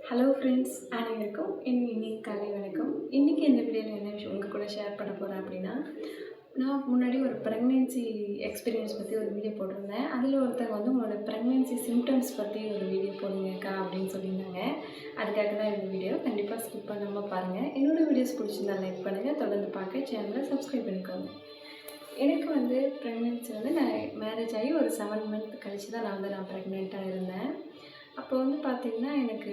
Hello friends, அனைவருக்கும் இனி காலை வணக்கம். இன்றைக்கி இந்த வீடியோவில் என்ன விஷயம் உங்கள் கூட ஷேர் பண்ண போகிறேன் அப்படின்னா, நான் முன்னாடி ஒரு ப்ரெக்னென்சி எக்ஸ்பீரியன்ஸ் பற்றி ஒரு வீடியோ போட்டிருந்தேன். அதில் ஒருத்தர் வந்து உங்களோட ப்ரெக்னென்சி சிம்டம்ஸ் பற்றி ஒரு வீடியோ போடுங்கக்கா அப்படின்னு சொல்லியிருந்தாங்க. அதுக்காக தான் இந்த வீடியோ. கண்டிப்பாக ஸ்கிப் பண்ணாமல் பாருங்கள். என்னோடய வீடியோஸ் பிடிச்சிருந்தா லைக் பண்ணுங்கள், தொடர்ந்து பார்க்க சேனலை சப்ஸ்கிரைப் பண்ணிக்கோங்க. எனக்கு வந்து ப்ரெக்னென்சி வந்து நான் மேரேஜ் ஆகி ஒரு 7 மந்த் கழிச்சு தான் நான் ப்ரெக்னெண்ட்டாக இருந்தேன். அப்போ வந்து பார்த்திங்கன்னா எனக்கு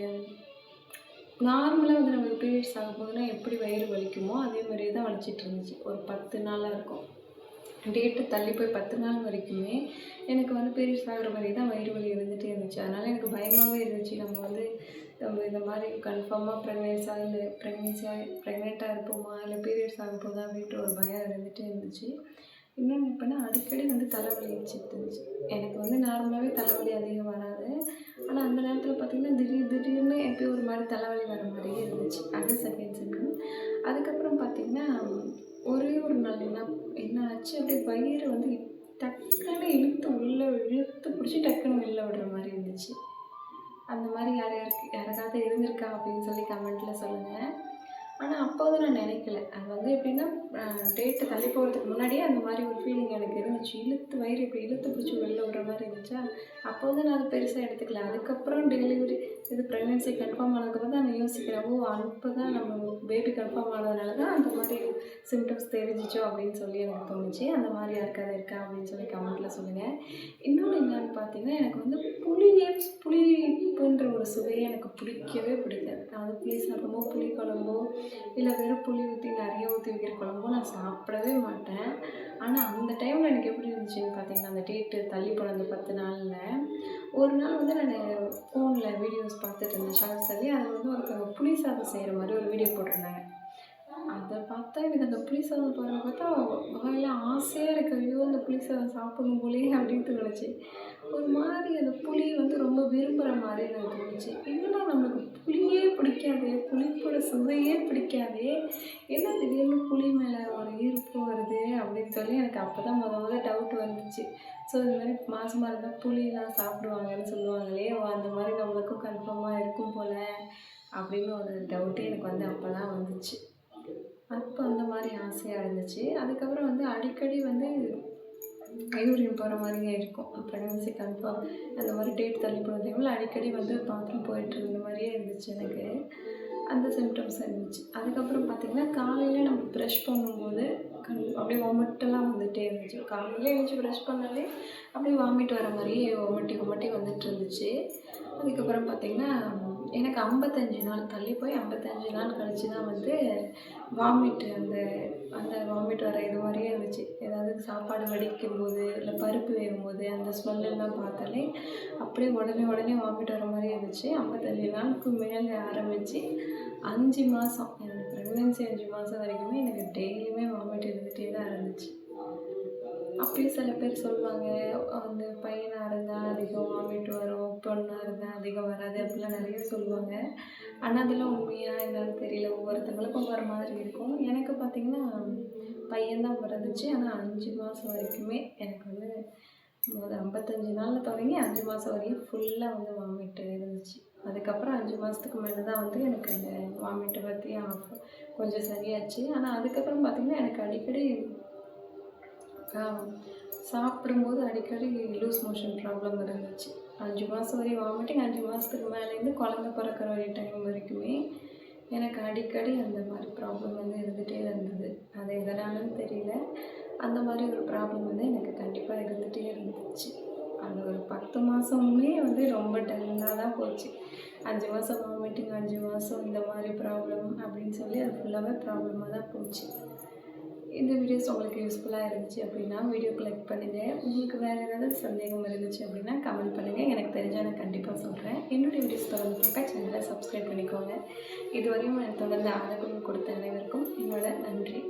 நார்மலாக வந்து நமக்கு பீரியட்ஸ் ஆகும்போதுனா எப்படி வயிறு வலிக்குமோ அதே மாதிரியே தான் வலிச்சிட்டு இருந்துச்சு. ஒரு 10 நாளாக இருக்கும். டேட்டு தள்ளி போய் 10 நாள் வரைக்குமே எனக்கு வந்து பீரியட்ஸ் ஆகிற மாதிரி தான் வயிறு வலி இருந்துகிட்டே இருந்துச்சு. அதனால் எனக்கு பயமாகவே இருந்துச்சு. நம்ம இந்த மாதிரி கன்ஃபார்மாக ப்ரெக்னெண்ட்டாக இருப்போமா, இல்லை பீரியட்ஸ் ஆக போதா அப்படின்ட்டு ஒரு பயம் இருந்துகிட்டே இருந்துச்சு. இன்னொன்று எப்போனா அடிக்கடி வந்து தலைவலி அடிச்சுட்டு இருந்துச்சு. எனக்கு வந்து நார்மலாகவே தலைவலி அதிகம் வராது. ஆனால் அந்த நேரத்தில் பார்த்திங்கன்னா திடீர்னு எப்போயும் ஒரு மாதிரி தலைவலி வர மாதிரியே இருந்துச்சு. அது செகண்ட் சிம்டம். அதுக்கப்புறம் பார்த்திங்கன்னா ஒரே ஒரு நாள் என்ன ஆச்சு, அப்படியே வயிறு வந்து டக்குன்னு இழுத்து பிடிச்சி டக்குன்னு வெளில விடுற மாதிரி இருந்துச்சு. அந்த மாதிரி யாராவது இருந்திருக்கா அப்படின்னு சொல்லி கமெண்ட்டில் சொல்லுங்கள். ஆனால் அப்போ வந்து நான் நினைக்கல. அது வந்து எப்படின்னா டேட்டு தள்ளி போகிறதுக்கு முன்னாடியே அந்த மாதிரி ஒரு ஃபீலிங் எனக்கு இருந்துச்சு. வயிறு இப்படி இழுத்து பிடிச்சி வெளில விடுற மாதிரி இருந்துச்சா, அப்போ வந்து நான் அதை பெருசாக எடுத்துக்கல. அதுக்கப்புறம் டெலிவரி இது ப்ரெக்னென்சி கன்ஃபார்ம் ஆனதுக்கப்புறம் தான் நான் யோசிக்கிறேன், அப்போ தான் நம்ம பேபி கன்ஃபார்ம் ஆனதுனால தான் அந்த மாதிரி சிம்டம்ஸ் தெரிஞ்சிச்சோ அப்படின்னு சொல்லி எனக்கு தோணுச்சு. அந்த மாதிரி யாருக்காவது இருக்கா அப்படின்னு சொல்லி கமெண்ட்டில் சொல்லுங்கள். இன்னொன்று என்னென்னு பார்த்தீங்கன்னா, எனக்கு வந்து புளிப்புன்ற ஒரு சுவையே எனக்கு பிடிக்கவே பிடிக்காது. நான் வந்து புளி சாதமோ புளி குழம்போ இல்லை வெறும் புளி ஊற்றி நிறைய ஊற்றி வைக்கிற குழம்போ நான் சாப்பிடவே மாட்டேன். ஆனால் அந்த டைமில் எனக்கு எப்படி இருந்துச்சுன்னு பார்த்தீங்கன்னா, அந்த டேட்டு தள்ளி போன அந்த 10 நாளில் ஒரு நாள் வந்து நான் ஃபோனில் வீடியோஸ் பார்த்துட்டு இருந்தேன், ஷார்ட்ஸ் தள்ளி. அதில் வந்து ஒருத்தவங்க புளி சாதம் செய்கிற மாதிரி ஒரு வீடியோ போட்டிருந்தாங்க. அதை பார்த்தா எனக்கு அந்த புளி சாதம் போடுறத பார்த்தா வாயில் ஆசையாக இருக்குது. ஐயோ, அந்த புளி சாதம் சாப்பிடணும் போலேயே அப்படின்னு தோணுச்சு. ஒரு மாதிரி அந்த புளி வந்து ரொம்ப விரும்புகிற மாதிரி எனக்கு தோணுச்சு. என்னடா நம்மளுக்கு புளியே பிடிக்காதே, புளிப்போட சுவையே பிடிக்காதே, என்ன திடீர்னு புளி மேலே ஒரு ஈர்ப்பு வருது அப்படின்னு சொல்லி எனக்கு அப்போ தான் முதல்ல டவுட் வந்துச்சு. ஸோ இந்த மாதிரி மாசமாக இருந்தால் புளியெலாம் சாப்பிடுவாங்கன்னு சொல்லுவாங்களே, அந்த மாதிரி நம்மளுக்கும் கன்ஃபார்மாக இருக்கும் போல் அப்படின்னு ஒரு டவுட்டே எனக்கு வந்து அப்போ தான் வந்துச்சு. அப்போ அந்த மாதிரி ஆசையாக இருந்துச்சு. அதுக்கப்புறம் வந்து அடிக்கடி வந்து யூரின் போகிற மாதிரியே இருக்கும். ப்ரெக்னன்சி கன்ஃபார்ம் அந்த மாதிரி டேட் தள்ளி போன டைமில் அடிக்கடி வந்து பாத்ரூம் போயிட்டு இருந்த மாதிரியே இருந்துச்சு எனக்கு. அந்த சிம்டம்ஸ் இருந்துச்சு. அதுக்கப்புறம் பார்த்திங்கன்னா காலையில் நம்ம ப்ரஷ் பண்ணும்போது அப்படியே வாமிட்டெல்லாம் வந்துகிட்டே இருந்துச்சு. காலையில் எழுந்திரிச்சி ப்ரஷ் பண்ணாலே அப்படியே வாமிட் வர மாதிரியே ஒமட்டி வந்துட்டு இருந்துச்சு. அதுக்கப்புறம் பார்த்திங்கன்னா எனக்கு 55 நாள் தள்ளி போய் 55 நாள் கழிச்சு தான் வந்து வாமிட் அந்த வாமிட் வர இது மாதிரியே இருந்துச்சு. ஏதாவது சாப்பாடு வடிக்கும்போது இல்லை பருப்பு வேகும்போது அந்த ஸ்மெல்லாம் பார்த்தாலே அப்படியே உடனே வாமிட் வர மாதிரியே இருந்துச்சு. 55 நாளுக்கு மேலே ஆரம்பித்து 5 மாதம், எனக்கு ப்ரெக்னென்சி 5 மாதம் வரைக்குமே எனக்கு டெய்லியுமே வாமிட் இருந்துகிட்டே தான் இருந்துச்சு. அப்பயும் சில பேர் சொல்லுவாங்க, வந்து பையனாக இருந்தால் அதிகம் வாமிட் வரும், பொண்ணாக இருந்தால் அதிகம் வராது அப்படிலாம் நிறைய சொல்லுவாங்க. ஆனால் அதெல்லாம் உண்மையாக என்னன்னு தெரியல. ஒவ்வொருத்தங்களுக்கும் ஒவ்வொரு மாதிரி இருக்கும். எனக்கு பார்த்திங்கன்னா பையன்தான் பிறந்துச்சு. ஆனால் 5 மாதம் வரைக்குமே எனக்கு வந்து 55 நாளில் தொடங்கி 5 மாதம் வரையும் ஃபுல்லாக வந்து வாமிட்டு இருந்துச்சு. அதுக்கப்புறம் 5 மாதத்துக்கு மேலே தான் வந்து எனக்கு அந்த வாமிட்டை பற்றி கொஞ்சம் சரியாச்சு. ஆனால் அதுக்கப்புறம் பார்த்திங்கன்னா எனக்கு அடிக்கடி சாப்பிடும்போது அடிக்கடி லூஸ் மோஷன் ப்ராப்ளம் இருந்துச்சு. 5 மாதம் வரையும் வாமிட்டிங், 5 மாதத்துக்கு மேலேருந்து குழந்த பிறக்கிற டைம் வரைக்குமே எனக்கு அடிக்கடி அந்த மாதிரி ப்ராப்ளம் வந்து இருந்துகிட்டே இருந்தது. அது எதனாலன்னு தெரியல. அந்த மாதிரி ஒரு ப்ராப்ளம் வந்து எனக்கு கண்டிப்பாக இருந்துகிட்டே இருந்துச்சு. அந்த ஒரு 10 மாதமுமே வந்து ரொம்ப டல்லாக தான் போச்சு. 5 மாதம் வாமிட்டிங், 5 மாதம் இந்த மாதிரி ப்ராப்ளம் அப்படின்னு சொல்லி அது ஃபுல்லாகவே ப்ராப்ளமாக தான் போச்சு. இந்த வீடியோஸ் உங்களுக்கு யூஸ்ஃபுல்லாக இருந்துச்சு அப்படின்னா வீடியோக்கு லைக் பண்ணுங்கள். உங்களுக்கு வேறு ஏதாவது சந்தேகம் இருந்துச்சு அப்படின்னா கமெண்ட் பண்ணுங்கள். எனக்கு தெரிஞ்சால் நான் கண்டிப்பாக சொல்கிறேன். என்னுடைய வீடியோஸ் தொடர்ந்து பார்க்க சேனலை சப்ஸ்கிரைப் பண்ணிக்கோங்க. இதுவரையும் எனக்கு தொடர்ந்து ஆதரவு கொடுத்த அனைவருக்கும் என்னோட நன்றி.